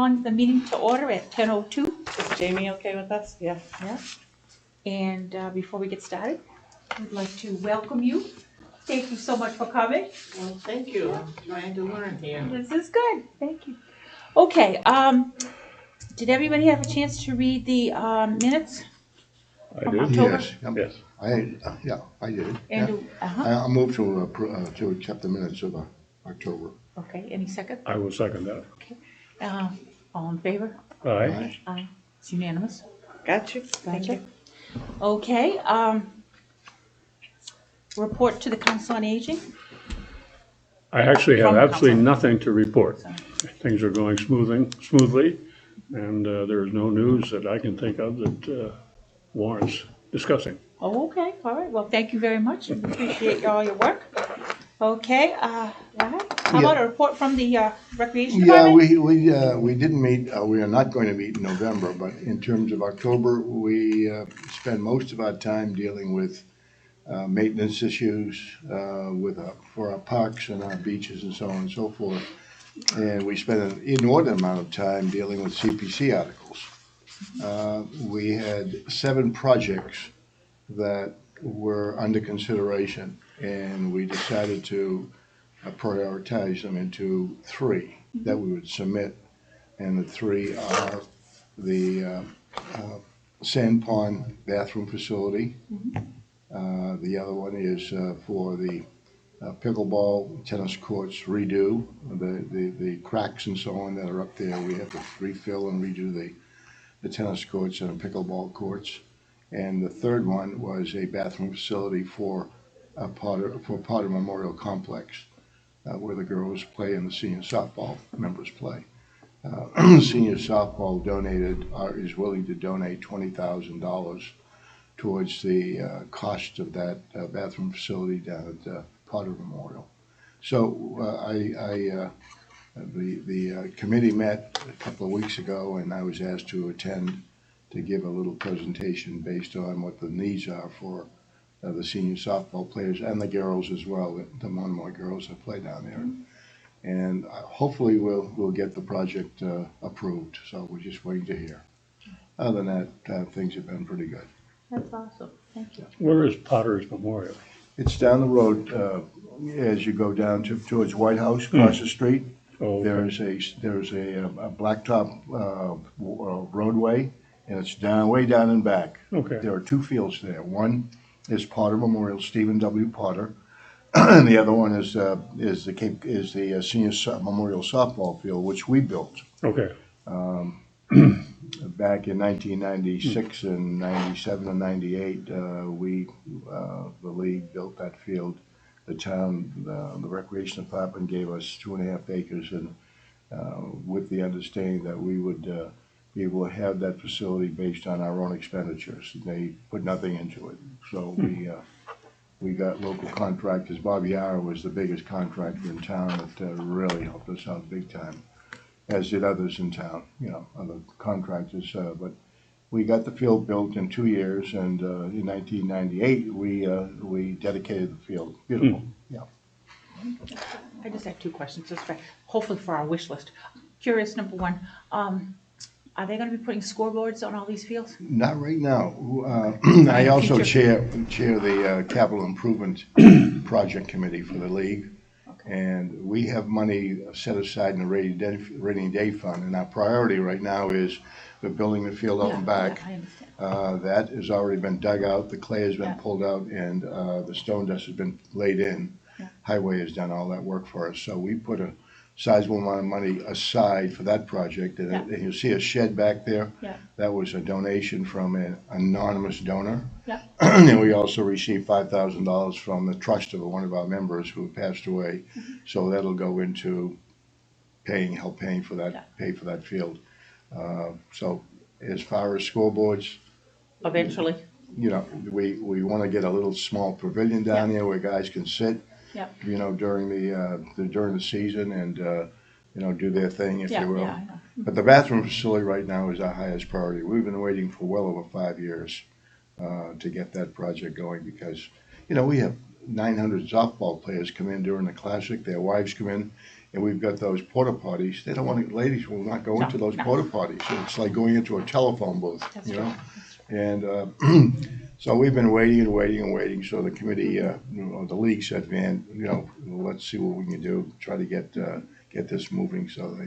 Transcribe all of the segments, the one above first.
calling the meeting to order at 10:02. Is Jamie okay with us? Yeah. Yeah. And before we get started, I'd like to welcome you. Thank you so much for coming. Well, thank you. I'm trying to learn here. This is good. Thank you. Okay. Did everybody have a chance to read the minutes I from did. October? Yes, Yes. I did. And Yeah. I move to accept the minutes of October. Okay. Any second? I will second that. All in favor? Aye. Aye. It's unanimous. Got you. Thank you. Okay. Report to the Council on Aging. I actually have From absolutely council. nothing to report. So, Things are going smoothly, and there is no news that I can think of that warrants discussing. Oh, okay. All right. Well, thank you very much. We appreciate all your work. Okay. How about a report from the Recreation Yeah, Department? we didn't meet, we are not going to meet in November, but in terms of October, we spend most of our time dealing with maintenance issues for our parks and our beaches and so on and so forth. And we spend an inordinate amount of time dealing with CPC articles. We had 7 projects that were under consideration, and we decided to prioritize them into 3 that we would submit. And the 3 are the sand pond bathroom facility. The other one is for the pickleball tennis courts redo, the cracks and so on that are up there. We have to refill and redo the tennis courts and the pickleball courts. And the third one was a bathroom facility for Potter Memorial Complex, where the girls play and the senior softball members play. Senior softball is willing to donate $20,000 towards the cost of that bathroom facility down at Potter Memorial. So the committee met a couple of weeks ago, and I was asked to attend to give a little presentation based on what the needs are for the senior softball players and the girls as well, the Monomoy girls that play down there. And hopefully we'll get the project approved. So we're just waiting to hear. Other than that, things have been pretty good. That's awesome. Thank you. Where is Potter's Memorial? It's down the road as you go down towards White House, across the street. Oh, okay. There's a blacktop roadway, and it's way down and back. Okay. There are 2 fields there. One is Potter Memorial, Stephen W. Potter, and the other one is the Senior Memorial Softball Field, which we built. Okay. Back in 1996 and 97 and 98, the league built that field. The town, the recreation department gave us 2.5 acres, and with the understanding that we would be able to have that facility based on our own expenditures. They put nothing into it. So we got local contractors. Bobby Yara was the biggest contractor in town that really helped us out big time, as did others in town, other contractors. But we got the field built in 2 years, and in 1998, we dedicated the field. Beautiful, yeah. I just have 2 questions, just hopefully for our wish list. Curious, number 1, are they going to be putting scoreboards on all these fields? Not right now. I also chair the capital improvement project committee for the league. Okay. And we have money set aside in the rainy day fund, and our priority right now is we're building the field out and back. Yeah, I understand. That has already been dug out, the clay has been Yeah. pulled out, and the stone dust has been laid in. Yeah. Highway has done all that work for us, so we put a sizable amount of money aside for that project. And, Yeah. and you'll see a shed back there. Yeah. That was a donation from an anonymous donor. Yeah. And we also received $5,000 from the trust of one of our members who passed away. So that'll go into help pay for that field. So as far as scoreboards, Eventually. we want to get a little small pavilion down there where guys can sit, Yep. during the season and, do their thing, if Yeah, you will. yeah, I know. But the bathroom facility right now is our highest priority. We've been waiting for well over 5 years to get that project going because, we have 900 softball players come in during the Classic. Their wives come in, and we've got those porta potties, they don't want, ladies will not go into No, those no. porta potties. It's like going into a telephone booth, That's you true. know? And so we've been waiting and waiting and waiting. So the committee, the league said, man, let's see what we can do, try to get this moving. So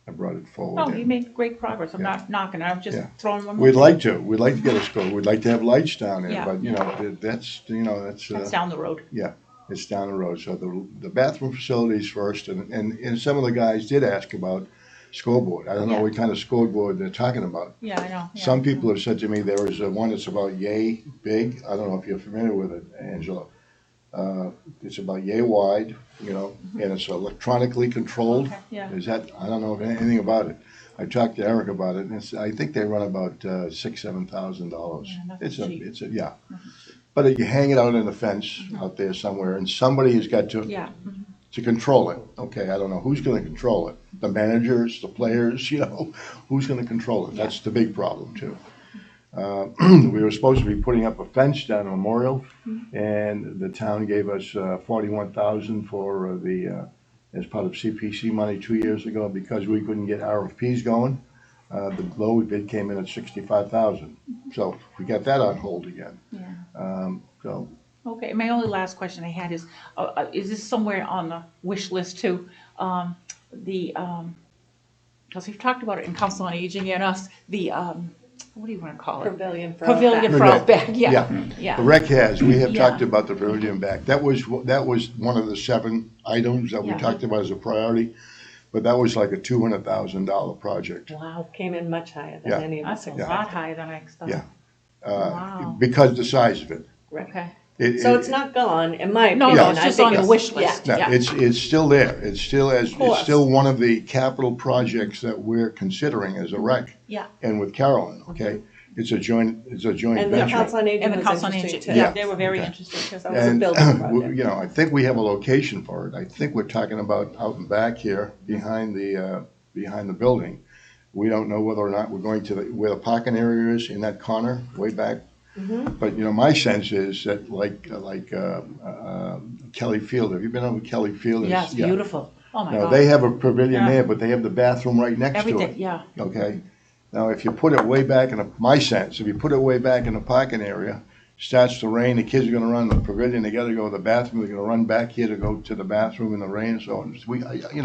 I brought it forward. Oh, And you made great progress. I'm not knocking it. I'm just Yeah. throwing one more We'd thing. like to. We'd like to get a school. We'd like to have lights down there, Yeah. but that's That's down the road. it's down the road. So the bathroom facilities first, and some of the guys did ask about scoreboard. I don't know Yeah. what kind of scoreboard they're talking about. Yeah, I know. Yeah. Some people have said to me there is one that's about yay big. I don't know if you're familiar with it, Angela. It's about yay wide, and it's electronically controlled. Okay, yeah. I don't know anything about it. I talked to Eric about it, and I think they run about $6,000-7,000. Yeah, nothing cheap. Yeah. But you hang it out on the fence out there somewhere, and somebody has got to Yeah. to control it. Okay, I don't know who's going to control it. The managers, the players, who's going to control it? That's the big problem too. We were supposed to be putting up a fence down Memorial, and the town gave us $41,000 for as part of CPC money 2 years ago because we couldn't get RFPs going. The low bid came in at $65,000, so we got that on hold again. Yeah. So Okay, my only last question I had is this somewhere on the wish list too? Because we've talked about it in Council on Aging and us, what do you want to call it? Pavilion for Pavilion for Outback. Outback, yeah, The yeah. rec has, we have Yeah. talked about the pavilion back. That was one of the 7 items that we Yeah. talked about as a priority, but that was like a $200,000 project. Wow, Came in much higher than Yeah. any of us that's a expected. lot higher than I expected. Yeah. Wow. Because the size of it. Okay. So it's not gone, in my No, opinion. no, it's I just think on the it's- wish yeah. list. No, Yeah. it's still there. It's course. still one of the capital projects that we're considering as a rec. Yeah. And with Carolyn, okay? It's a joint And the venture. Council on Aging And the was Council on interesting Aging, too. yeah, they were very Okay. interested too. So it was a building project. I think we have a location for it. I think we're talking about out and back here behind the building. We don't know whether or not we're going to where the parking area is in that corner, way back. But, my sense is that like Kelly Field, have you been over Kelly Field? Yeah, it's beautiful. Oh my Now, God. they have a pavilion Yeah. there, but they have the bathroom right next to Everything, it. yeah. Okay? Now, if you put it way back my sense, if you put it way back in the parking area, starts to rain, the kids are gonna run to the pavilion, they gotta go to the bathroom, they're gonna run back here to go to the bathroom in the rain, so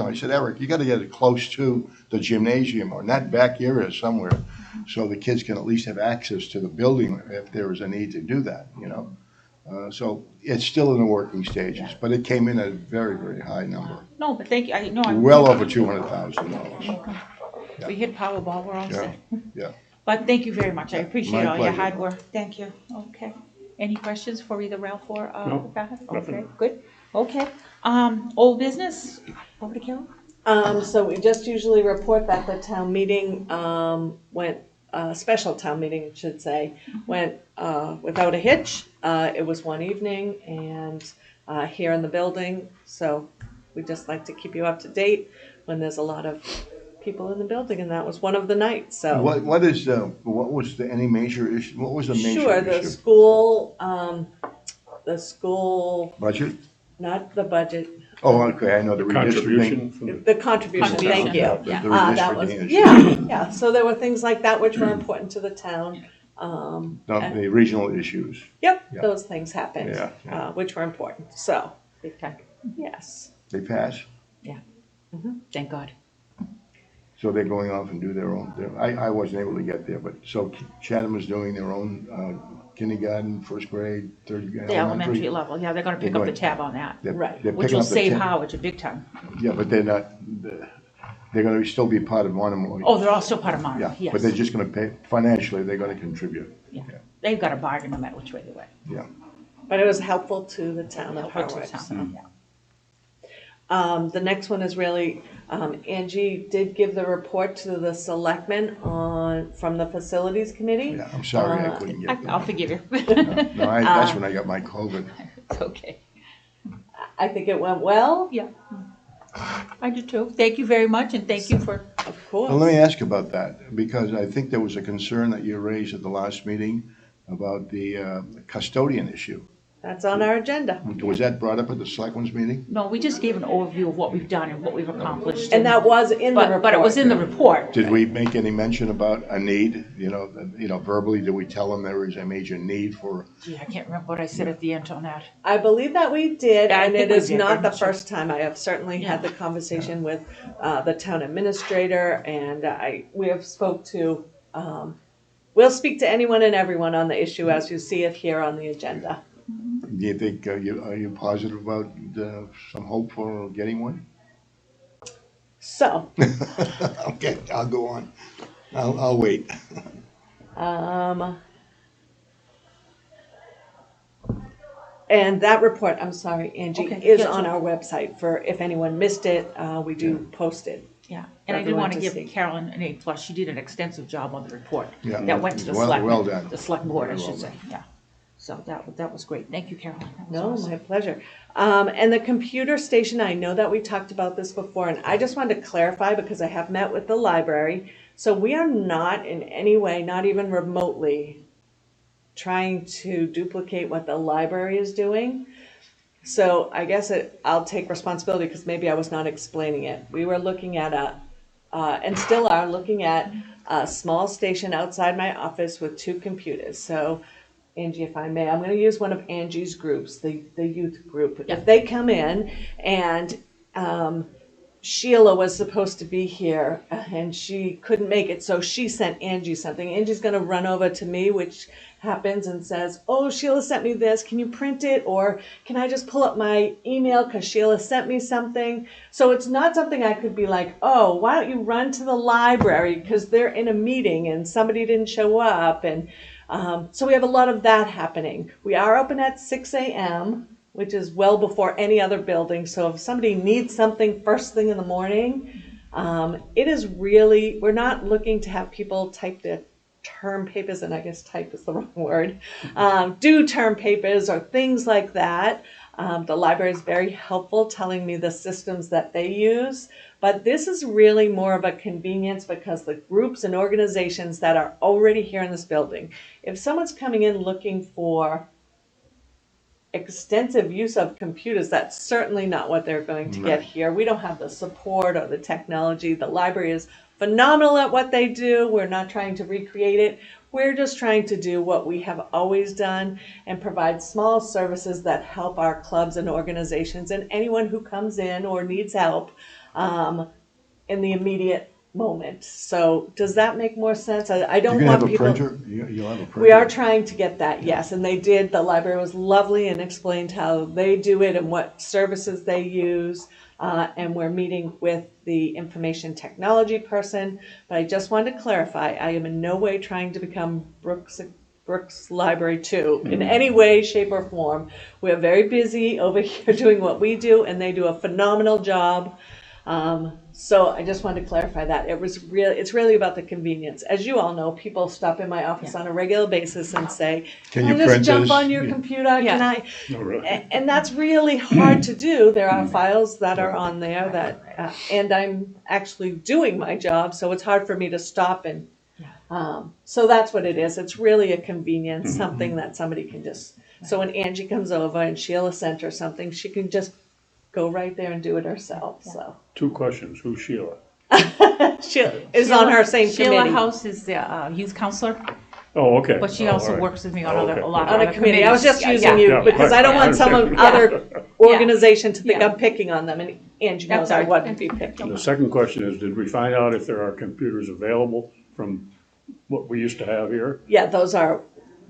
I said, Eric, you gotta get it close to the gymnasium or in that back area somewhere, so the kids can at least have access to the building if there is a need to do that, So it's still in the working stages, but it came in at a very, very high number. No, but thank you. I know. Well over $200,000. We hit Powerball, we're all Yeah, set. yeah. But thank you very much. I appreciate My all your pleasure. hard work. Thank you. Okay. Any questions for either Ralph or No, Rebecca? nothing. Okay, good. Okay. Old business, over to Carol. So we just usually report that the town meeting, went, special town meeting, I should say, went, without a hitch. It was one evening and, here in the building, so we just like to keep you up to date when there's a lot of people in the building, and that was one of the nights, so. What was any major issue, what was the major Sure, the issue? school, Budget? not the budget, Oh, okay, I know the redistricting. Contribution from the the contribution, thank you. Yeah. The That was, redistricting issue. yeah, so there were things like that which were important to the town. The regional issues. Yep, Yeah. those things happened, Yeah, yeah. which were important, so, Big time. yes. They pass, Thank God. so they're going off and do their own, I wasn't able to get there, but, so Chatham is doing their own kindergarten, first grade, third grade, The elementary elementary. level, yeah, they're gonna pick up the tab on that, Right. They're which picking will up the save tab. Harwich a big time. Yeah, but they're not, they're gonna still be part of Monomoy. Oh, they're all still part of Yeah, Monmouth, yes. but they're just gonna pay, financially, they're gonna contribute. Yeah. They've got a bargain no matter which way they went. Yeah. But it was helpful to the town of Helpful to Harwich. the town, so. yeah. The next one is really, Angie did give the report to the selectmen from the facilities committee. Yeah, I'm sorry I couldn't get I'll there. forgive you. No, that's when I got my COVID. It's okay. I think it went well, Yeah. I do too. Thank you very much, and thank you for, of Well, let me course. ask about that, because I think there was a concern that you raised at the last meeting about the custodian issue. that's on our agenda. Was that brought up at the selectmen's meeting? No, we just gave an overview of what we've done and what we've accomplished. And that was in the report. But it was in the report. Did we make any mention about a need, verbally, did we tell them there was a major need for? Gee, I can't remember what I said at the end on that. I believe that we did, Yeah, I and think it we is did. not the I'm sure. first time. I have certainly had the conversation with the town administrator, and we have spoke to, we'll speak to anyone and everyone on the issue as you see it here on the agenda. Do you think, are you positive about some hope for getting one? So, Okay, I'll go on. I'll wait. and that report, I'm sorry, Angie, Okay, is yeah, on sure. our website for, if anyone missed it, we do post it. Yeah, and I did Everyone want to to give see. Carolyn an A+. She did an extensive job on the report. Yeah. That went to the Well select, done. the select board, I Very well should say, done. yeah. So that was great. Thank you, Carolyn. That was No, awesome. my pleasure. And the computer station, I know that we talked about this before, and I just wanted to clarify because I have met with the library. So we are not in any way, not even remotely, trying to duplicate what the library is doing. So I guess I'll take responsibility because maybe I was not explaining it. We were looking at and still are looking at a small station outside my office with 2 computers. So Angie, if I may, I'm going to use one of Angie's groups, the youth group. Yeah. If they come in and Sheila was supposed to be here and she couldn't make it, so she sent Angie something. Angie's going to run over to me, which happens, and says, "Oh, Sheila sent me this. Can you print it? Or can I just pull up my email because Sheila sent me something?" So it's not something I could be like, "Oh, why don't you run to the library because they're in a meeting and somebody didn't show up." And so we have a lot of that happening. We are open at 6 a.m., which is well before any other building. So if somebody needs something first thing in the morning, it is really, we're not looking to have people type their term papers, and I guess type is the wrong word, do term papers or things like that. The library is very helpful telling me the systems that they use. But this is really more of a convenience because the groups and organizations that are already here in this building, if someone's coming in looking for extensive use of computers, that's certainly not what they're going to get here. We don't have the support or the technology. The library is phenomenal at what they do. We're not trying to recreate it. We're just trying to do what we have always done and provide small services that help our clubs and organizations and anyone who comes in or needs help in the immediate moment. So does that make more sense? I You're don't gonna want have a people. printer? You'll have a printer? We are trying to get that, yes, and they did. The library was lovely and explained how they do it and what services they use. And we're meeting with the information technology person. But I just wanted to clarify, I am in no way trying to become Brooks Library 2 in any way, shape, or form. We're very busy over here doing what we do, and they do a phenomenal job. So I just wanted to clarify that. It's really about the convenience. As you all know, people stop in my office on a regular basis and say, Can "Can you I print just jump this?" on your Yeah. computer? Yeah. Can I?" No, really. And that's really hard to do. There are files that are on there that, and I'm actually doing my job, so it's hard for me to stop and, so that's what it is. It's really a convenience, something that somebody can just, so when Angie comes over and Sheila sent her something, she can just go right there and do it herself, so. 2 questions. Who's Sheila? Sheila is on her same Sheila committee. House is the youth counselor, Oh, okay. but she Oh, also all right. works with me on Oh, other, okay. a lot of On other a committee. I was just committees. using Yeah, you yeah. because I don't want some Yeah. other organization to think Yeah. I'm picking on them, and Angie knows That's I all right. wouldn't be picking. The second question is, did we find out if there are computers available from what we used to have here? Yeah, those are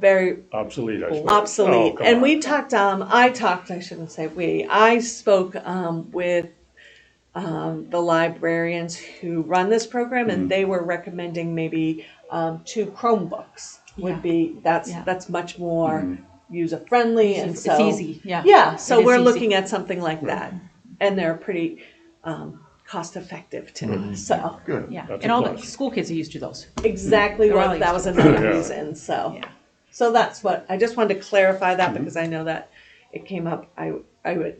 very Obsolete, I suppose. obsolete. Oh, come And on. we talked, I shouldn't say we, I spoke with the librarians who run this program, Mm-hmm. and they were recommending maybe 2 Chromebooks would Yeah. be, Yeah. that's much more Mm-hmm. user-friendly, and It's so. easy, yeah. Yeah, so It is we're easy. looking at something like that, and they're pretty cost-effective too, so. Good. Yeah, That's and a all the plus. school kids are used to those. Exactly They're all what, that was used another Yeah. reason, so. Yeah. So that's what, I just wanted to clarify that Mm-hmm. because I know that it came up. I would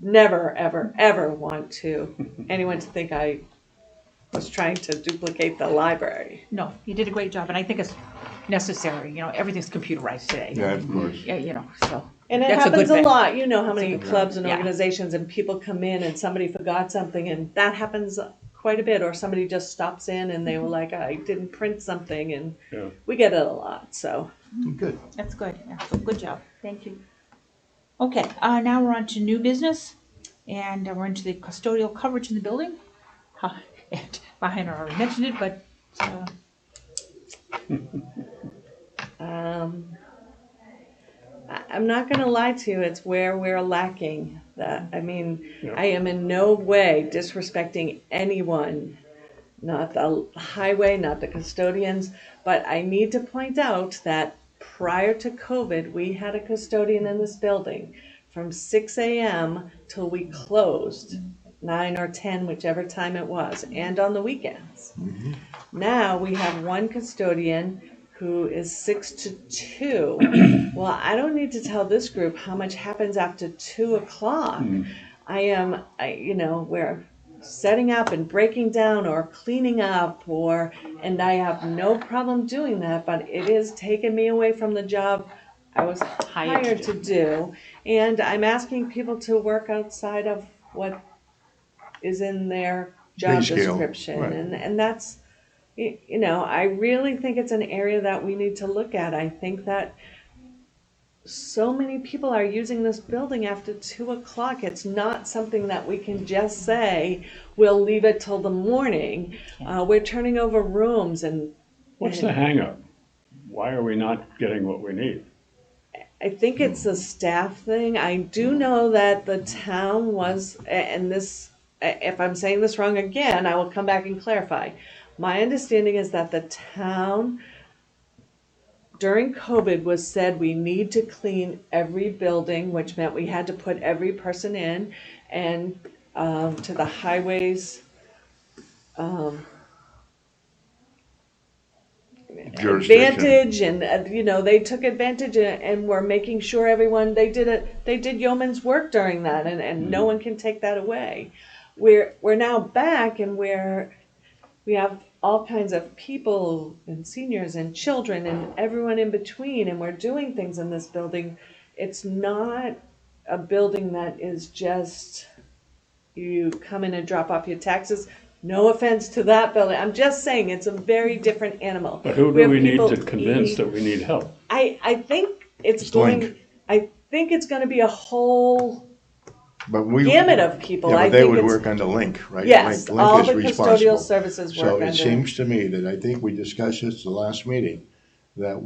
never, ever, ever want anyone to think I was trying to duplicate the library. No, you did a great job, and I think it's necessary, everything's computerized today. Yeah, of course. Yeah, so, And it That's a good happens a thing. lot. You know how That's a many good clubs and yeah. organizations and people come in and somebody forgot something, and that happens quite a bit. Or somebody just stops in and they were like, I didn't print something, and Yeah. we get it a lot. So Good. That's good, yeah, so good job, thank you. Okay, now we're on to new business, and we're into the custodial coverage in the building. And Mahana already mentioned it, but, I'm not going to lie to you. It's where we're lacking. That I mean, Yeah. I am in no way disrespecting anyone, not the highway, not the custodians, but I need to point out that prior to COVID, we had a custodian in this building from 6 a.m. till we closed, 9 or 10, whichever time it was, and on the weekends. Now we have one custodian who is 6 to 2. Well, I don't need to tell this group how much happens after 2 o'clock. We're setting up and breaking down or cleaning up, and I have no problem doing that, but it is taking me away from the job I was hired to do. And I'm asking people to work outside of what is in their job Pay scale, description. right. And that's, I really think it's an area that we need to look at. I think that so many people are using this building after 2 o'clock. It's not something that we can just say, we'll leave it till the morning. We're turning over rooms and. What's the hangup? Why are we not getting what we need? I think it's a staff thing. I do know that the town was, and this, if I'm saying this wrong again, I will come back and clarify. My understanding is that the town during COVID was said we need to clean every building, which meant we had to put every person in, and to the highways Jurisdiction. advantage, and they took advantage and were making sure everyone they did yeoman's work during that, and no one can take that away. We're now back, and we have all kinds of people and seniors and children and everyone in between, and we're doing things in this building. It's not a building that is just you come in and drop off your taxes. No offense to that building. I'm just saying it's a very different animal. But who do Where we need people to convince eat. that we need help? I think it's It's going. Link. I think it's going to be a whole But we. gamut of people. Yeah, I but they think would it's, work under Link, right? yes, Link all is the responsible. custodial services work So under. it seems to me that I think we discussed this at the last meeting, that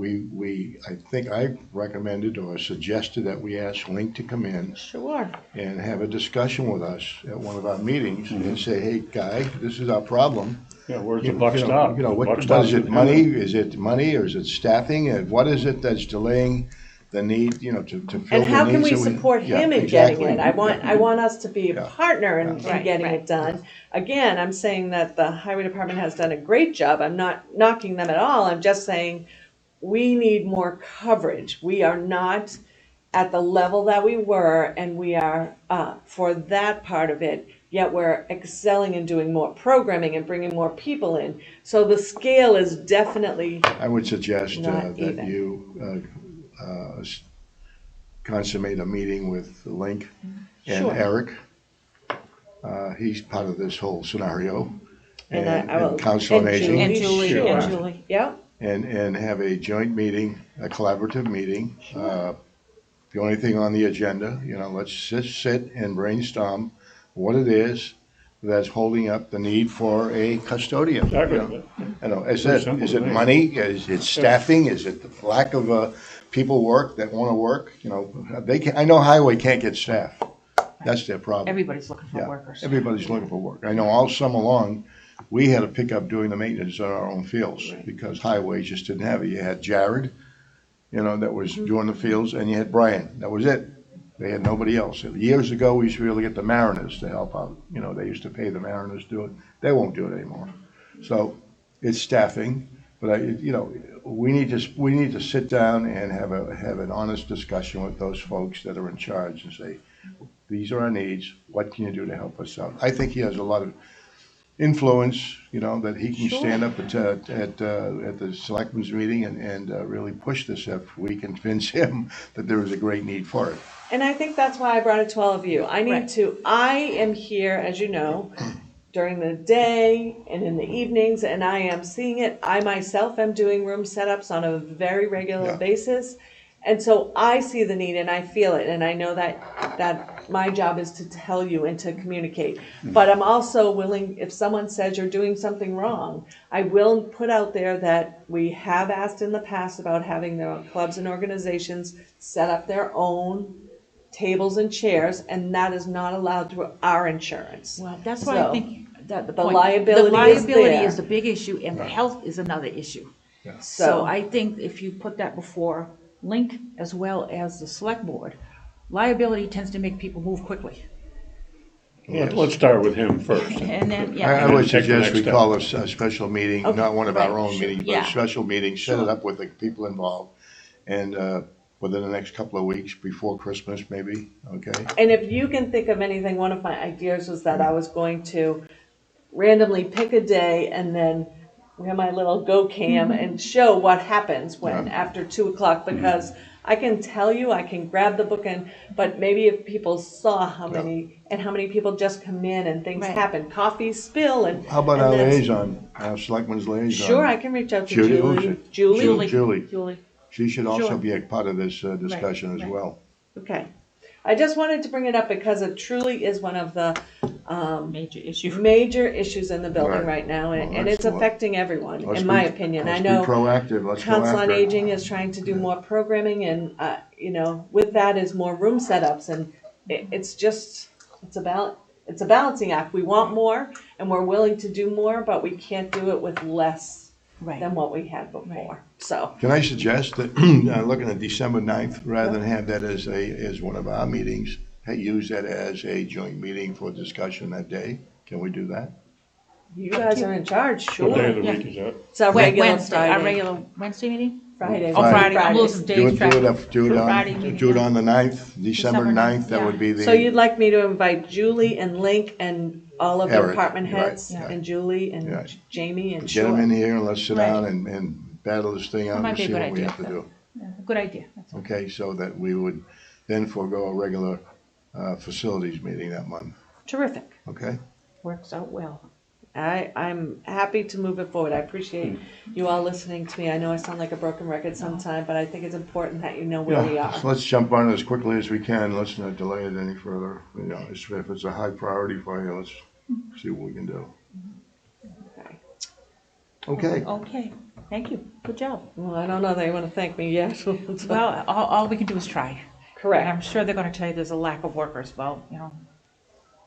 I think I recommended or suggested that we ask Link to come in Sure. and have a discussion with us at one of our meetings and say, hey, Guy, this is our problem. Yeah, where's the You buck know, stop? You know, The buck what stops is with it, him. money? Is it money or is it staffing? And what is it that's delaying the need, to fill the needs? And how can we that support yeah, him in exactly. getting it? I want us to be a Yeah. partner in Right, getting right. it done. Again, I'm saying that the highway department has done a great job. I'm not knocking them at all. I'm just saying we need more coverage. We are not at the level that we were, and we are, for that part of it, yet we're excelling and doing more programming and bringing more people in. So the scale is definitely, I would suggest Not that even. you consummate a meeting with Link and Sure. Eric. He's part of this whole scenario. and I will. Council on Aging. and Julie, Sure. and Julie. Yep. And have a joint meeting, a collaborative meeting. The only thing on the agenda, let's sit and brainstorm what it is that's holding up the need for a custodian. Exactly. Is Pretty it, simple is to it me. money? Is it staffing? Is it the lack of people work that want to work? I know highway can't get staff. That's their problem. Everybody's looking for Yeah, workers. Everybody's looking for work. I know all summer long, we had to pick up doing the maintenance on our own fields because highway just didn't have it. You had Jared, that was doing the fields, and you had Brian. That was it. They had nobody else. Years ago, we used to be able to get the Mariners to help out. They used to pay the Mariners to do it. They won't do it anymore. So it's staffing, but we need to sit down and have an honest discussion with those folks that are in charge and say, these are our needs. What can you do to help us out? I think he has a lot of influence, that he can Sure. stand up at the selectmen's meeting and really push this if we can convince him that there is a great need for it. And I think that's why I brought it to all of you. Right. I am here, as you know, during the day and in the evenings, and I am seeing it. I myself am doing room setups on a very regular Yeah. basis. And so I see the need and I feel it, and I know that my job is to tell you and to communicate. But I'm also willing, if someone says you're doing something wrong, I will put out there that we have asked in the past about having the clubs and organizations set up their own tables and chairs, and that is not allowed through our insurance. Well, that's why I So, think that the the point. liability The liability is there. is the big issue, and the health is another issue. Yeah. So I think if you put that before Link as well as the select board, liability tends to make people move quickly. Let's start with him first. And then, I yeah, would Take the suggest next we step. call a special meeting, Okay, not one of our right, own sure, meetings, but yeah. a special meeting, set it Sure. up with the people involved. And within the next couple of weeks, before Christmas maybe, okay? And if you can think of anything, one of my ideas was that I was going to randomly pick a day and then wear my little go cam and show what happens when Yeah. after 2 o'clock, because I can tell you, I can grab the book but maybe if people saw how many people just come in and things Right. happen, coffee spill and. How about and our that's- liaison, our selectman's liaison? Sure, I can reach out to Judy, Julie. who's Julie? Julie. Julie, She should also Sure. be a part of this discussion as right. well. Okay. I just wanted to bring it up because it truly is one of the major issue. major issues in the building Right. right now, and, Well, and let's it's do it. affecting everyone, Let's in my be- opinion. I Let's know be proactive, let's go Council on after it. Aging is trying to do more programming, and with that is more room setups, and it's a balancing act. We want more, and we're willing to do more, but we can't do it with less Right. than what we had before. So Can I suggest that, looking at December 9th, rather than have that as one of our meetings, use that as a joint meeting for discussion that day? Can we do that? you guys are in charge, What day sure. of the Yeah. week is that? It's our regular Wednesday, our Friday. regular Wednesday meeting? Friday. Oh, Friday, I'm Fridays. losing Do days it, track. do it Friday on, meeting, do it yeah. on the 9th, December 9th, that yeah. would be the. So you'd like me to invite Julie and Link and all of the Eric, department right, heads, yeah. and Julie and Yeah. Jamie and Get them in Short? here and let's sit Right. down and battle this thing out might and be a see good what we idea. have to do. Yeah, good idea. That's all. Okay, so that we would then forego a regular facilities meeting that month, Terrific. okay? Works out well. I'm happy to move it forward. I appreciate you all listening to me. I know I sound like a broken record sometime, but I think it's important that you know where we are. So let's jump on it as quickly as we can. Let's not delay it any further. If it's a high priority for you, let's see what we can do. Okay. Okay. Okay, thank you. Good job. Well, I don't know that you want to thank me yet. Well, all we can do is try. And Correct. I'm sure they're gonna tell you there's a lack of workers. Well,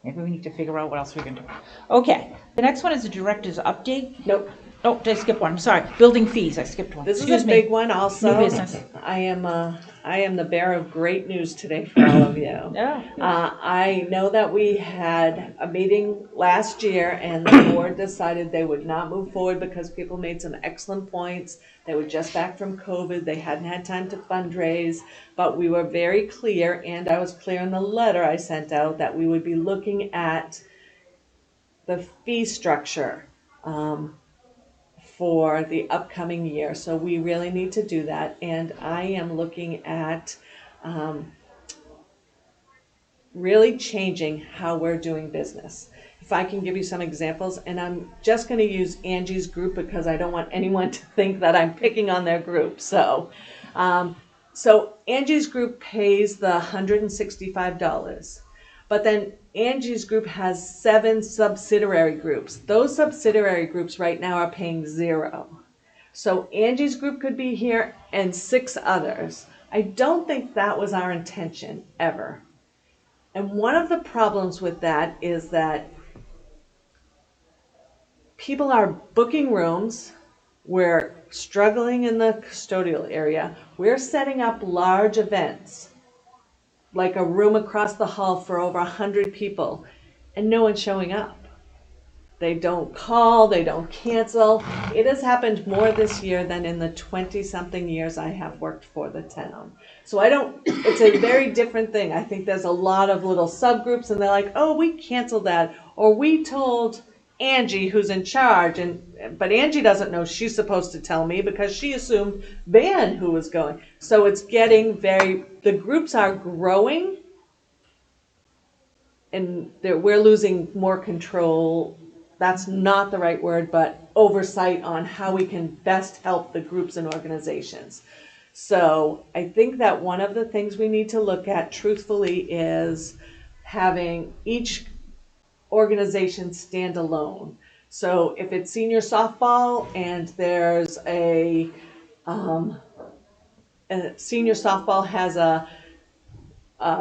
maybe we need to figure out what else we can do. Okay, the next one is the director's update. Nope. Oh, did I skip one? I'm sorry. Building fees, I skipped one. This is Excuse a me. big one also. New business. I am the bearer of great news today for all of you. Yeah. I know that we had a meeting last year and the board decided they would not move forward because people made some excellent points. They were just back from COVID. They hadn't had time to fundraise, but we were very clear, and I was clear in the letter I sent out, that we would be looking at the fee structure for the upcoming year. So we really need to do that. And I am looking at really changing how we're doing business. If I can give you some examples, and I'm just going to use Angie's group because I don't want anyone to think that I'm picking on their group. So Angie's group pays the $165. But then Angie's group has 7 subsidiary groups. Those subsidiary groups right now are paying 0. So Angie's group could be here and 6 others. I don't think that was our intention ever. And one of the problems with that is that people are booking rooms. We're struggling in the custodial area. We're setting up large events, like a room across the hall for over 100 people, and no one's showing up. They don't call, they don't cancel. It has happened more this year than in the 20-something years I have worked for the town. So it's a very different thing. I think there's a lot of little subgroups and they're like, oh, we canceled that. Or we told Angie who's in charge, but Angie doesn't know she's supposed to tell me because she assumed Van who was going. So it's getting the groups are growing, and we're losing more control. That's not the right word, but oversight on how we can best help the groups and organizations. So I think that one of the things we need to look at truthfully is having each organization stand alone. So if it's senior softball and there's senior softball has a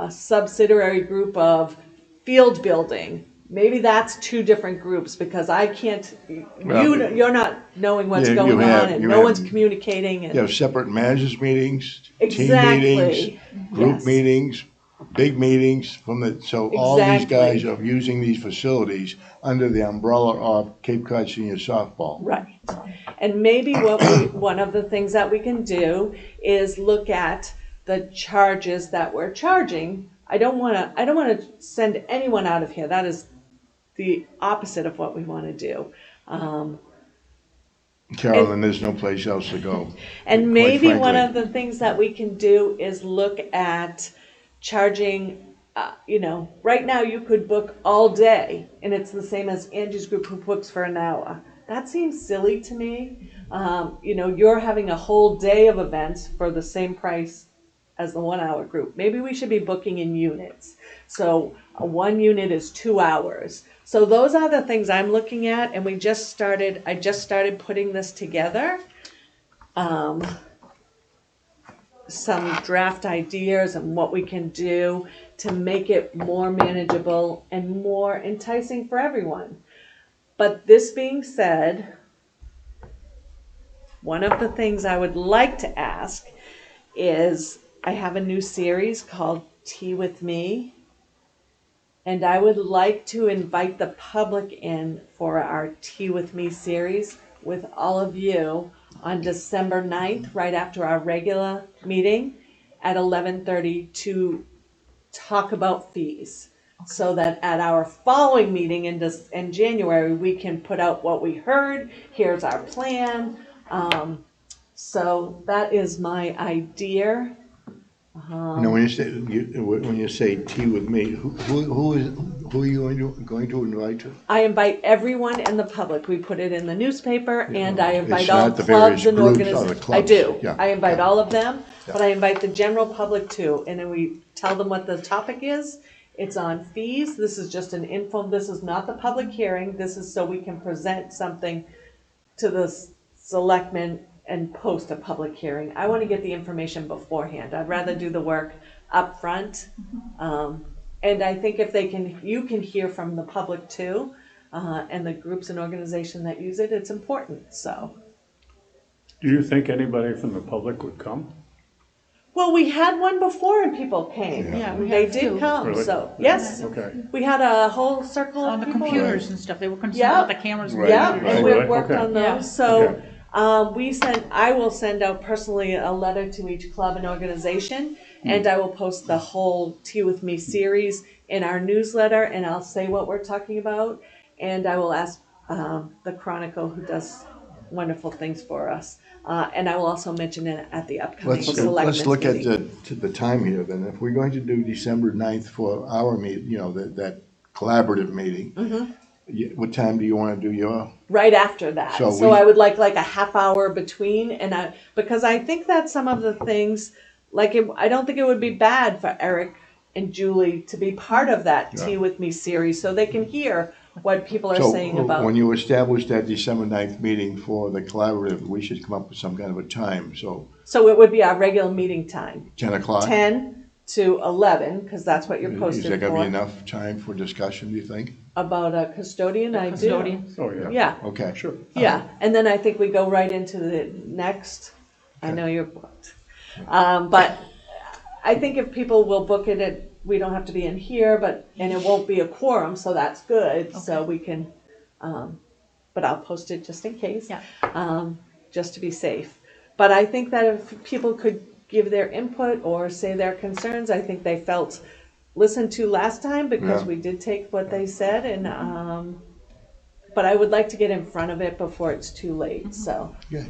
subsidiary group of field building. Maybe that's two different groups because I can't. You're not knowing what's going on, and no one's communicating. And you have separate managers meetings, exactly. team meetings, group Yes. meetings, big meetings so all these guys are using these facilities under the umbrella of Cape Cod Senior Softball. Right. And maybe one of the things that we can do is look at the charges that we're charging. I don't want to send anyone out of here. That is the opposite of what we want to do. Carolyn, there's no place else to go. And quite maybe frankly. one of the things that we can do is look at charging, right now you could book all day and it's the same as Angie's group who books for an hour. That seems silly to me. You're having a whole day of events for the same price as the 1 hour group. Maybe we should be booking in units. So one unit is 2 hours. So those are the things I'm looking at, and I just started putting this together. Some draft ideas and what we can do to make it more manageable and more enticing for everyone. But this being said, one of the things I would like to ask is I have a new series called Tea with Me, and I would like to invite the public in for our Tea with Me series with all of you on December 9th, right after our regular meeting at 11:30 to talk about fees. So that at our following meeting in January, we can put out what we heard, here's our plan. So that is my idea. When you say tea with me, who are you going to invite to? I invite everyone in the public. We put it in the newspaper, and I invite It's all not the clubs various and groups or the organizations. I clubs. do. Yeah, I invite yeah. all of them, Yeah. but I invite the general public too. And then we tell them what the topic is. It's on fees. This is just an info. This is not the public hearing. This is so we can present something to the selectmen and post a public hearing. I want to get the information beforehand. I'd rather do the work up front. And I think if you can hear from the public too, and the groups and organizations that use it, it's important, so. Do you think anybody from the public would come? Well, we had one before and people came. Yeah, we They had did two. come, Really? so, yes. Okay. We had a whole circle On of the people. computers and stuff, they were concerned Yeah. about the cameras. Right. Yeah, Right. and we've Really? worked Okay. on Yeah. those, so. Okay. I will send out personally a letter to each club and organization, and I will post the whole Tea With Me series in our newsletter, and I'll say what we're talking about, and I will ask the Chronicle, who does wonderful things for us, and I will also mention it at the upcoming selectmen's Let's look at meeting. the time here then. If we're going to do December 9th for our meet, that collaborative meeting, Mm-hmm. what time do you want to do your? Right after that. So So we- I would like a half hour between, because I think that some of the things, I don't think it would be bad for Eric and Julie to be part of that Yeah. Tea With Me series, so they can hear what people are So saying about. when you establish that December 9th meeting for the collaborative, we should come up with some kind of a time. So So it would be our regular meeting time, 10 o'clock? 10 to 11, because that's what you're Is posted that going to be for. enough time for discussion, do you think? About a custodian, I do. Custodian. Oh, yeah. Yeah, Okay. Sure. yeah, and then I think we go right into the next. I know you're booked, but I think if people will book it, we don't have to be in here, and it won't be a quorum, so that's good. So we can, but I'll post it just in case, just to be safe. But I think that if people could give their input or say their concerns, I think they felt listened to last time because Yeah. we did take what they said and but I would like to get in front of it before it's too late, so. Yeah.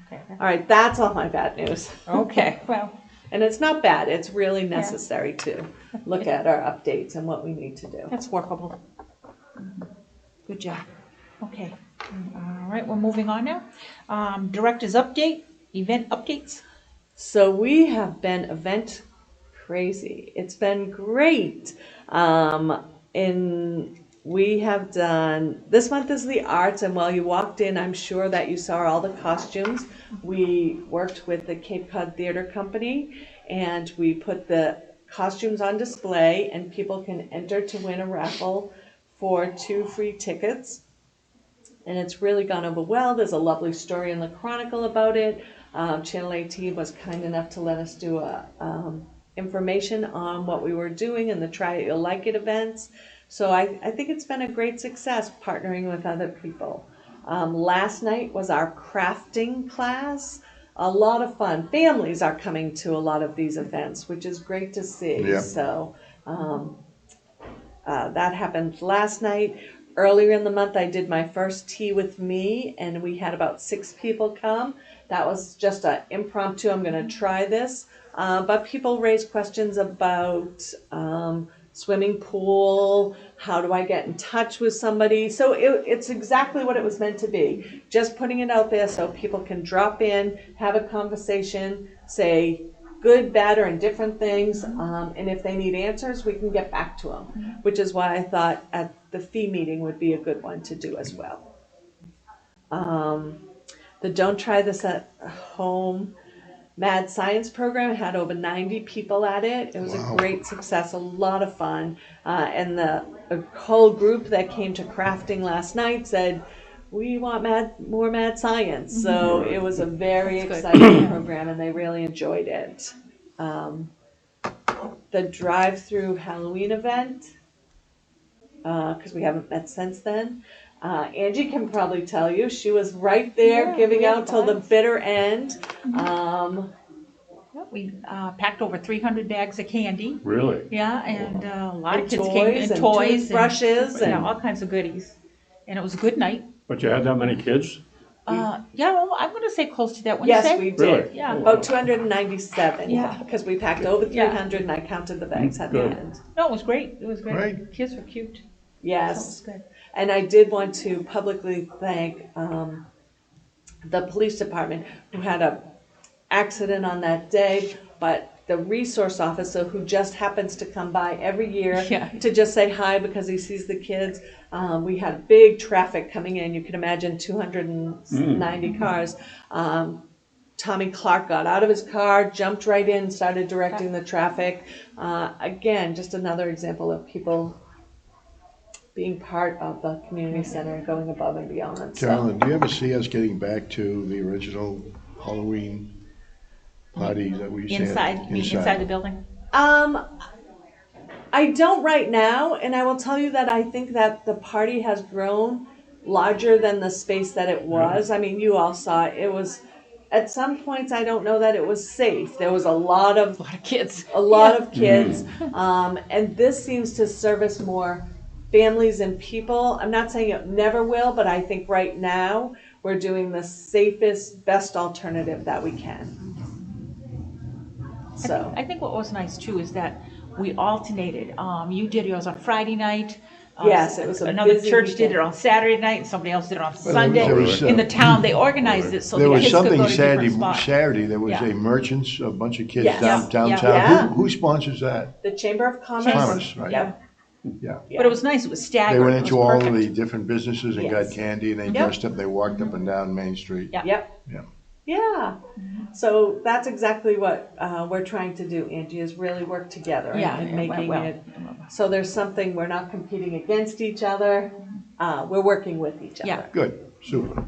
Okay. All right, that's all my bad news. Okay, well, And it's not bad, it's really necessary to look at our updates and what we need to do. that's workable. Good job. Okay. All right, we're moving on now. Director's update, event updates. So we have been event crazy. It's been great. We have done, this month is the arts, and while you walked in, I'm sure that you saw all the costumes. We worked with the Cape Cod Theater Company, and we put the costumes on display, and people can enter to win a raffle for 2 free tickets. And it's really gone over well. There's a lovely story in the Chronicle about it. Channel 18 was kind enough to let us do information on what we were doing and the Try It You'll Like It events. So I think it's been a great success partnering with other people. Last night was our crafting class. A lot of fun. Families are coming to a lot of these events, which is great to see. Yeah. So that happened last night. Earlier in the month, I did my first tea with me, and we had about 6 people come. That was just an impromptu, I'm going to try this. But people raised questions about swimming pool, how do I get in touch with somebody? So it's exactly what it was meant to be. Just putting it out there so people can drop in, have a conversation, say good, bad, or indifferent things. And if they need answers, we can get back to them, which is why I thought at the fee meeting would be a good one to do as well. The Don't Try This at Home Mad Science program had over 90 people at it. It was Wow. a great success, a lot of fun. And the whole group that came to crafting last night said, we want more mad science. So it was a very exciting program, and they really enjoyed it. The drive-through Halloween event, because we haven't met since then. Angie can probably tell you, she was right there Yeah, giving we had out till the fun. bitter end. We packed over 300 bags of candy. Really? Yeah, and a lot of And kids toys came, and and toys. toothbrushes And, and- all kinds of goodies. And it was a good night. But you had that many kids? Yeah, well, I'm going to say close to that. Wouldn't you Yes, say? we did. Really? Yeah. Oh, About wow. 297. Yeah. Because we packed over Yeah. 300 and I counted the bags at the Good. end. No, it was great. It was great. Right. Kids were cute. So it was Yes. good. And I did want to publicly thank the police department who had a accident on that day, but the resource officer who just happens to come by every year Yeah. to just say hi because he sees the kids. We had big traffic coming in. You can imagine 290 cars. Tommy Clark got out of his car, jumped right in, started directing the traffic. Again, just another example of people being part of the community center and going above and beyond. So. Carolyn, do you ever see us getting back to the original Halloween parties that we used to have? Inside the building. I don't right now, and I will tell you that I think that the party has grown larger than the space that it was. I mean, you all saw it. It was, at some points, I don't know that it was safe. There was a lot of Kids. kids, and this seems to service more families and people. I'm not saying it never will, but I think right now we're doing the safest, best alternative that we can. So. I think what was nice too is that we alternated. You did yours on Friday night. Yes, it was a another busy church did weekend. it on Saturday night, and somebody else did it on Well, Sunday. there was, In the town, they organized it so There the was kids could something go to different Saturday, spots. Saturday, there was Yeah. a merchants, a bunch of kids Yes. downtown. Yeah. Who sponsors that? The Chamber of Commerce. Commerce, right. Yep. Yeah. But it was nice. It was staggered. They went It was into all of perfect. the different businesses and got Yes. candy and they Yep. dressed up, they walked up and down Main Street. Yeah. Yep. Yeah. Yeah. So that's exactly what we're trying to do, Angie, is really work together Yeah, and it went making well. it so there's something, we're not competing against each other. We're working with each other. Yeah. Good, super.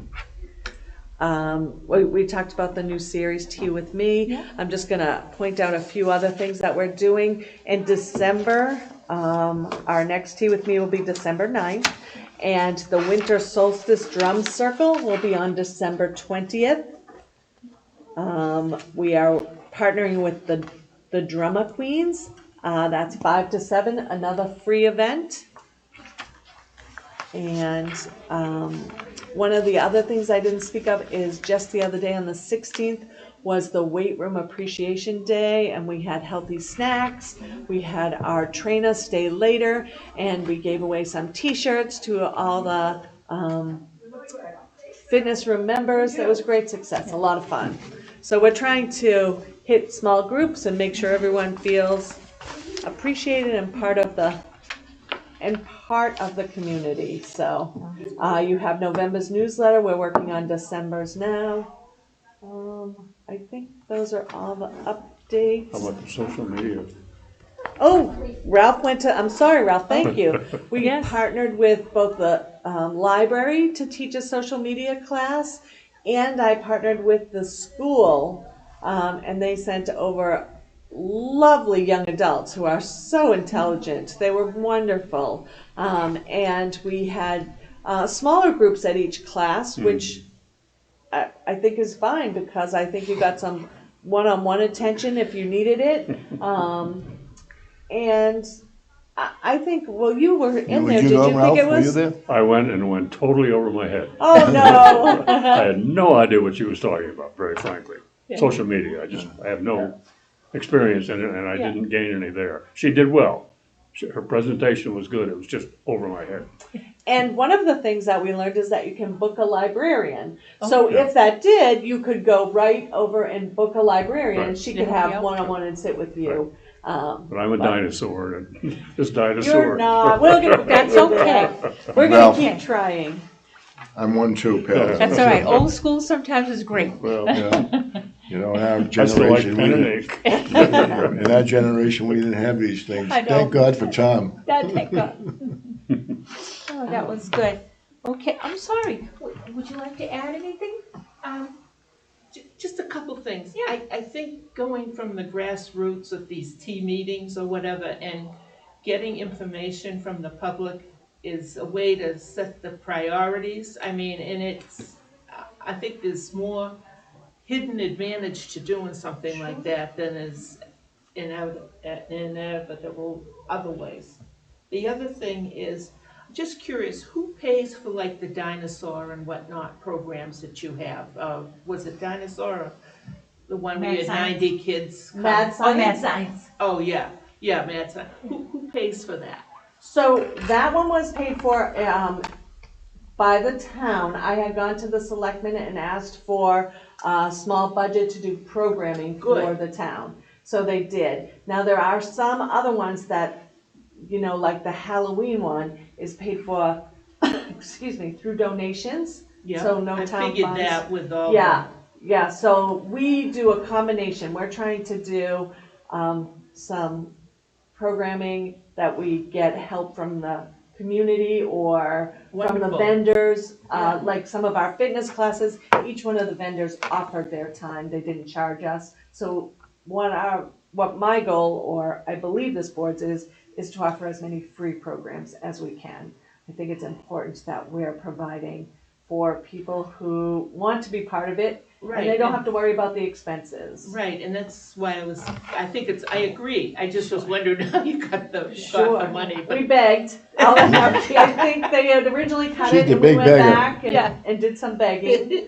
We talked about the new series, Tea with Me. Yeah. I'm just going to point out a few other things that we're doing. In December, our next Tea with Me will be December 9th. And the Winter Solstice Drum Circle will be on December 20th. We are partnering with the Drummer Queens. That's 5 to 7, another free event. And one of the other things I didn't speak of is just the other day on the 16th was the Weight Room Appreciation Day, and we had healthy snacks. We had our trainer stay later, and we gave away some T-shirts to all the fitness room members. It was a great success, a lot of fun. So we're trying to hit small groups and make sure everyone feels appreciated and part of the community. So you have November's newsletter. We're working on December's now. I think those are all the updates. How about the social media? Oh, Ralph went to, I'm sorry, Ralph, thank you. We Yes. partnered with both the library to teach a social media class, and I partnered with the school, and they sent over lovely young adults who are so intelligent. They were wonderful. And we had smaller groups at each class, which I think is fine, because I think you got some one-on-one attention if you needed it. And I think, well, you were in there. Would you Did go, you Ralph? think it Were you was? there? I went and went totally over my head. Oh, no. I had no idea what she was talking about, very frankly. Social media, I have no experience in it, and I didn't gain any there. She did well. Her presentation was good. It was just over my head. And one of the things that we learned is that you can book a librarian. So yeah. if that did, you could go right over and book a librarian. Right. She could Yeah. have one-on-one and sit with you. But I'm a dinosaur, and this dinosaur. You're not. We'll get That's you there. okay. We're Ralph. going to keep trying. I'm one too, pal. That's all right. Old school sometimes is great. Well, You know, in our I still like generation, pen and didn't- ink. in our generation, we didn't have these things. I know. Thank God for Tom. That, thank God. Oh, that was good. Okay, I'm sorry. Would you like to add anything? Just a couple things. Yeah. I think going from the grassroots of these tea meetings or whatever and getting information from the public is a way to set the priorities. I mean, and I think there's more hidden advantage to doing something like that than is inevitable other ways. The other thing is, I'm just curious, who pays for like the dinosaur and whatnot programs that you have? Was it dinosaur or the one where you had Mad Science. 90 kids come? Mad Oh, mad Science. science. Oh, yeah, Mad Science. Who pays for that? So that one was paid for by the town. I had gone to the selectmen and asked for a small budget to do programming for Good. the town. So they did. Now there are some other ones that, you know, like the Halloween one is paid for, excuse me, through donations. Yeah, So no I town figured funds. that with all. Yeah, yeah, so we do a combination. We're trying to do some programming that we get help from the community or from the Wonderful. vendors. Yeah. Like some of our fitness classes, each one of the vendors offered their time. They didn't charge us. So what my goal, or I believe this board's is to offer as many free programs as we can. I think it's important that we're providing for people who want to be part of it, Right. and they don't have to worry about the expenses. Right, and that's why I agree. I just was wondering how you got the Sure. money. We But begged. I think they had originally cut She's it, the and we big went beggar. back Yeah. and did some begging.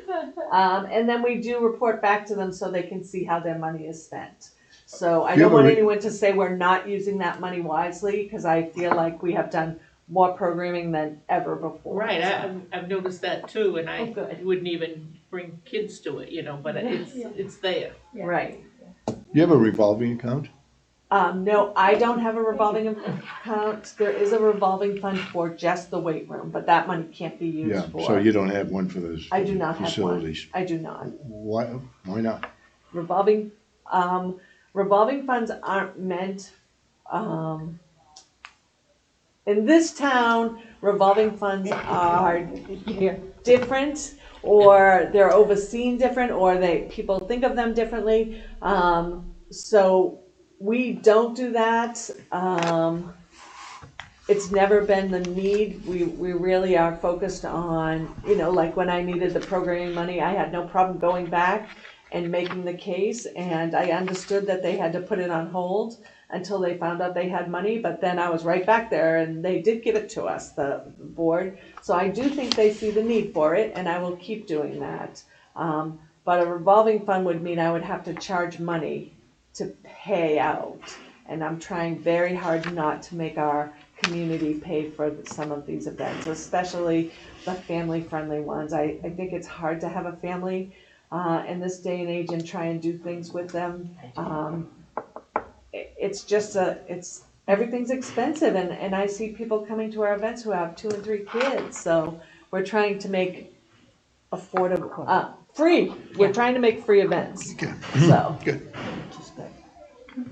And then we do report back to them so they can see how their money is spent. So I Do you don't have a want re- anyone to say we're not using that money wisely, because I feel like we have done more programming than ever before. Right, So, I've noticed that too, and Oh, I good. wouldn't even bring kids to it, but it's there. Right. You have a revolving account? No, I don't have a revolving account. There is a revolving fund for just the weight room, but that money can't be used Yeah, for. so you don't have one for those I do not have one. facilities? I do not. Why not? Revolving funds aren't meant, in this town, revolving funds are different, or they're overseen different, or people think of them differently. So we don't do that. It's never been the need. We really are focused on, like when I needed the programming money, I had no problem going back and making the case, and I understood that they had to put it on hold until they found out they had money, but then I was right back there and they did give it to us, the board. So I do think they see the need for it, and I will keep doing that. But a revolving fund would mean I would have to charge money to pay out. And I'm trying very hard not to make our community pay for some of these events, especially the family-friendly ones. I think it's hard to have a family in this day and age and try and do things with them. It's just everything's expensive, and I see people coming to our events who have 2 and 3 kids. So we're trying to make affordable, free. We're trying to make free events. Okay. So Good. Which is good.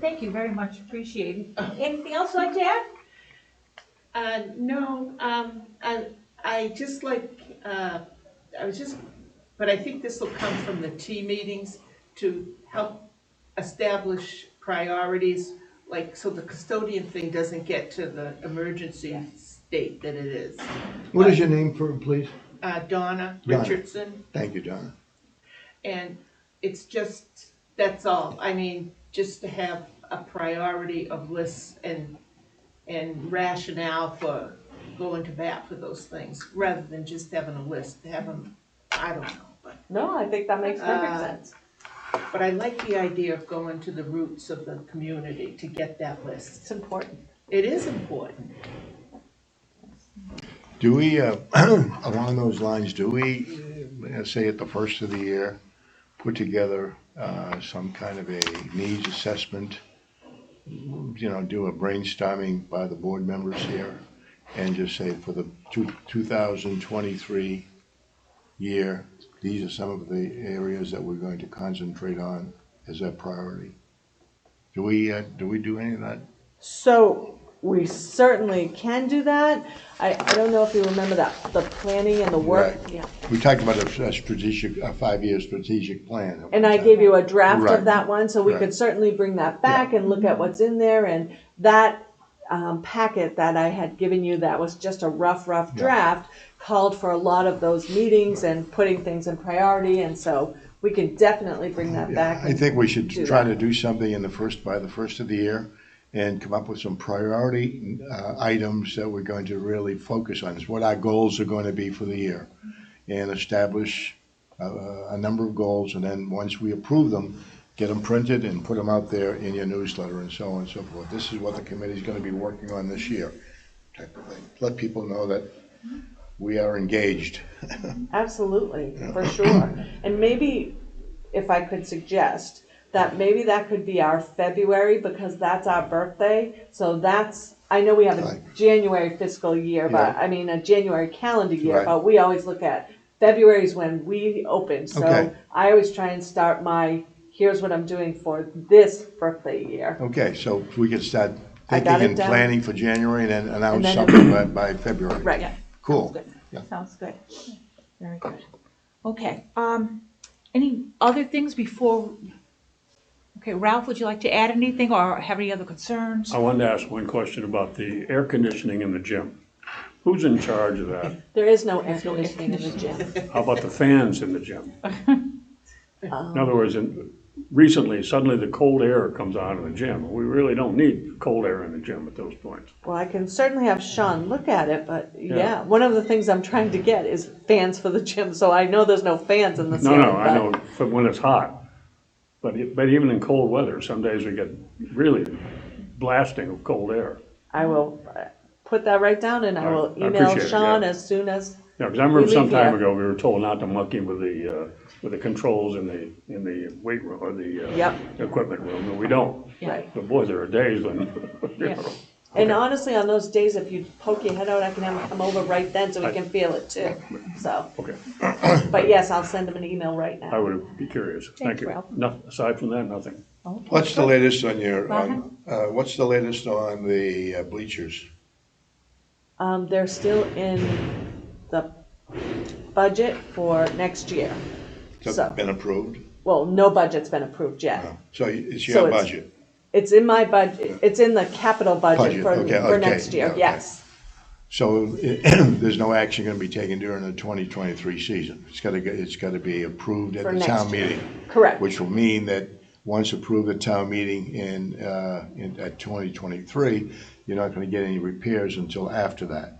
Thank you very much, appreciate it. Anything else you'd like to add? No, I just like, but I think this will come from the T meetings to help establish priorities, like, so the custodian thing doesn't get to the emergency state that it is. What is your name, please? Donna Donna. Richardson, Thank you, Donna. and it's just, that's all. I mean, just to have a priority of lists and rationale for going to bat for those things, rather than just having a list, have them, I don't know, but. no, I think that makes perfect sense. But I like the idea of going to the roots of the community to get that list. It's important. It is important. Do we, along those lines, do we, say at the first of the year, put together some kind of a needs assessment? Do a brainstorming by the board members here and just say for the 2023 year, these are some of the areas that we're going to concentrate on as a priority. Do we do any of that? So we certainly can do that. I don't know if you remember that, the planning and the work. Right. Yeah. We talked about a 5-year strategic plan. And I gave you a draft Right. of that one, so we Right. could certainly bring that back and look at what's in there. And that packet that I had given you, that was just a rough draft, called for a lot of those meetings and putting things in priority. And so we can definitely bring that back. I think we should do try that. to do something by the first of the year and come up with some priority items that we're going to really focus on. It's what our goals are going to be for the year, and establish a number of goals, and then once we approve them, get them printed and put them out there in your newsletter and so on and so forth. This is what the committee's going to be working on this year, type of thing. Let people know that we are engaged. Absolutely, for sure. And maybe, if I could suggest, that maybe that could be our February, because that's our birthday. So that's, I know we have a Right. January fiscal year, but, Yeah. I mean, a January calendar year, Right. but we always look at February's when we open. So Okay. I always try and start here's what I'm doing for this birthday year. Okay, so we can start I thinking got it and down. planning for January and then announce And then- something by February. Right. Yeah. Cool. Sounds good. Yeah. Sounds good. Very good. Okay, any other things before? Okay, Ralph, would you like to add anything or have any other concerns? I wanted to ask one question about the air conditioning in the gym. Who's in charge of that? There is no air conditioning in the gym. How about the fans in the gym? In other words, recently, suddenly the cold air comes on in the gym. We really don't need cold air in the gym at those points. Well, I can certainly have Sean look at it, but Yeah. yeah, one of the things I'm trying to get is fans for the gym, so I know there's no fans in the No, ceiling. no, I but know for when it's hot. But even in cold weather, some days we get really blasting of cold air. I will put that right down and I will All right, I email appreciate it, Sean yeah. as soon as, Yeah, because I remember We some leave time here. ago, we were told not to monkey with the controls in the weight room or the Yep. equipment room, and we don't. right. But boy, there are days when, you Yeah. know. And honestly, on those days, if you poke your head out, I can have him come over right then so he can feel it too. So, Okay, but yes, I'll send him an email right I now. would be curious. Thanks, Thank you. Ralph. Aside from that, nothing. Okay. What's the latest on Uh-huh. what's the latest on the bleachers? They're still in the budget for next year. Has So- it been approved? Well, no budget's been approved yet. No. So it's So your it's- budget? It's in my budget, it's in the capital budget Budget, okay, for okay, next year, okay. yes. So there's no action going to be taken during the 2023 season? It's got to be approved at For the next town year. meeting? Correct. Which will mean that once approved at town meeting at 2023, you're not gonna get any repairs until after that.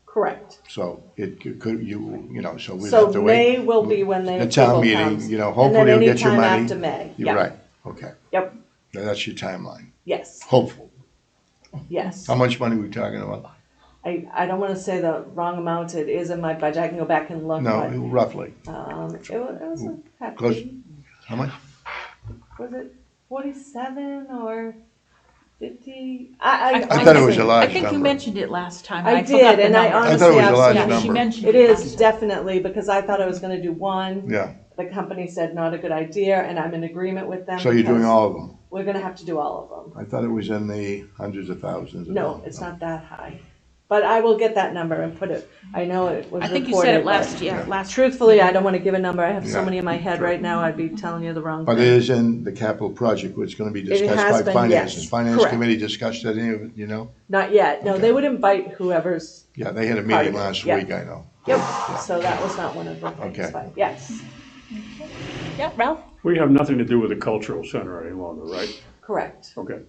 Correct. So it could, you know, so we'd So have to wait. May will be when the The town approval meeting, comes. you know, And hopefully then you'll get your anytime money. after May. You're Yeah. right, okay. Yep, Now, that's your timeline, yes, hopeful. yes. How much money are we talking about? I don't wanna say the wrong amount, it is in my budget, I can go back and look, No, but, roughly. it was a Close. hefty, How much? was it 47 or 50? I thought it was a large I think you number. mentioned it last time. I I forgot did, the and I number. I thought it honestly was a large absolutely. Yeah, she number. mentioned It it is last time. definitely, because I thought I was gonna do one, Yeah, the company said not a good idea, and I'm in agreement with them. so you're doing because all of them? We're gonna have to do all of them. I thought it was in the hundreds of thousands. of No, dollars. it's not that high. But I will get that number and put it, I know it was I reported. think you said it but last, yeah, last. Truthfully, I don't wanna give a number, I have so Yeah, many in my head sure. right now, I'd be telling you the wrong But it thing. is in the capital project, which is gonna be It discussed has by been, finance. yes, Has finance correct. committee discussed any of it, you know? Not yet, no, Okay. they would invite whoever's, Yeah, they had a Part of meeting it, last yeah. week, I know. yep, so that was not one of the things, Okay. but yes, Yeah, Ralph? We have nothing to do with the cultural center any longer, right? correct. Okay.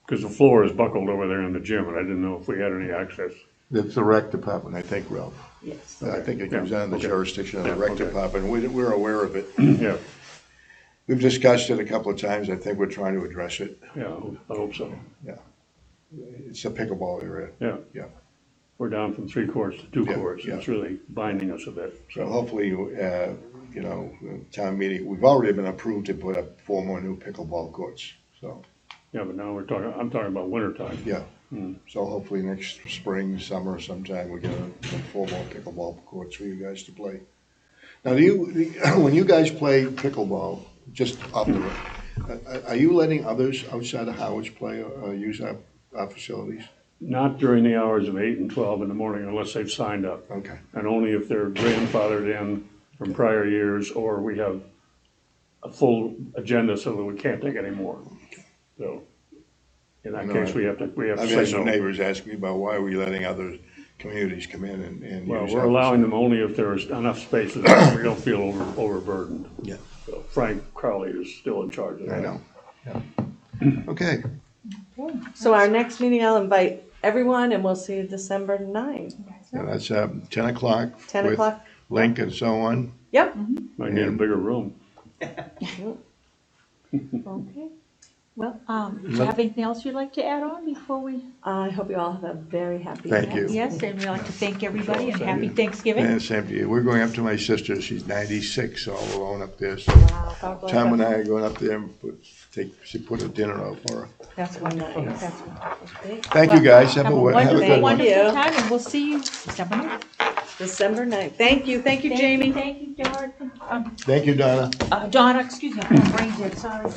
Because the floor is buckled over there in the gym, and I didn't know if we had any access. It's the rec department, I think, Ralph. Yes. I think it comes Yeah, under the okay. jurisdiction of the Yeah, rec okay. department. We're aware of it. Yeah, We've discussed it a couple of times. I think we're trying to address it. yeah, I hope so. It's a pickleball area. Yeah. Yeah. We're down from 3 courts to 2 Yeah, courts. yeah. It's really binding us a bit, So so. hopefully, you know, town meeting, we've already been approved to put up 4 more new pickleball courts. So, Yeah, but now I'm talking about winter time. yeah. Hmm. So hopefully next spring, summer sometime, we get 4 more pickleball courts for you guys to play. Now, when you guys play pickleball, just off the are you letting others outside of Harwich play or use our facilities? Not during the hours of 8 and 12 in the morning unless they've signed up. Okay. And only if they're grandfathered in from prior years or we have a full agenda so that we can't take any more. So in that No, case, we have to I've had say some no. neighbors ask me about why are we letting other communities come in and Well, use we're our allowing them only if there's enough spaces that we don't feel overburdened. Yeah. So Frank Crowley is still in charge of that. I know. Yeah. Okay. So our next meeting, I'll invite everyone and we'll see you December 9th. Yeah, that's 10 o'clock. 10 with o'clock. Link and so on. Yep. Might need a bigger room. Okay. Well, do you have anything else you'd like to add on before we? I hope you all have a very happy. Thank you. Yes, and we'd like to thank everybody and Sure, happy same. Thanksgiving. And same to you. We're going up to my sister. She's 96, all alone up there. So Wow, God bless Tom you. and I are going up there and put a dinner out for her. That's wonderful. Nice. That's wonderful. Thank you, guys. Have a wonderful, good one. Thank you. wonderful time, and we'll see you December 9th. December 9th. Thank you, Thank you, Jamie. Thank you, George. Thank you, Donna. Donna, excuse me, I'm brain dead, sorry.